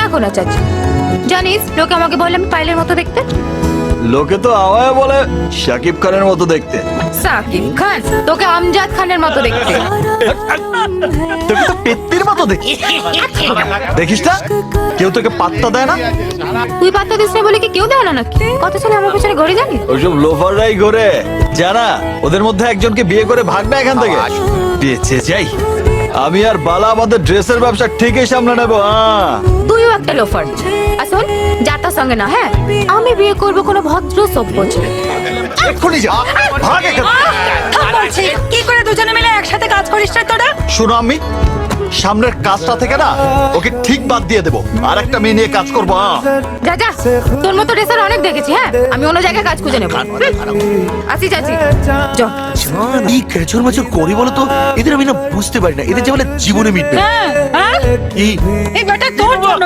দেখো না চাচি, জানিস লোকে আমাকে বলে আমি পাইলের মতো দেখতে। লোকে তো আমায় বলে শাকিব খানের মতো দেখতে। সাকিব খান তোকে আমজাদ খানের মতো দেখতে। তোকে তো পেত্তির মতো দেখতে। দেখিস না কেউ তোকে পাত্তা দেয় না। তুই পাত্তা দিস না বলে কি কেউ দেয় না নাকি? কত ছেলে আমার পেছনে ঘুরে জানিস? ওইসব লোফাররাই ঘোরে জানা। ওদের মধ্যে একজনকে বিয়ে করে ভাগ না এখান থেকে। বেঁচে যাই আমি আর বালা আমাদের ড্রেসের ব্যবসা ঠিকই সামলে নেবো। তুইও একটা লোফার। আসুন যাতার সঙ্গে না, হ্যাঁ আমি বিয়ে করবো কোনো ভদ্র সভ্য ছেলে। এক্ষুনি যা, ভাগ এখান থেকে। কি করে দুজনে মিলে একসাথে কাজ করিস না তোরা? শোনো আমি সামনের কাজটা থেকে না ওকে ঠিক বাদ দিয়ে দেবো, আর একটা মেয়ে নিয়ে কাজ করবো। যা যা, তোর মতো ড্রেসার অনেক দেখেছি, হ্যাঁ আমি অন্য জায়গায় কাজ খুঁজে নেবো। আসি চাচি চ। এই খেচর মাচর করি বলো তো, এদের আমি না বুঝতে পারি না, এদের যে বলে জীবনে মিটবে। এই বেটা তোর জন্য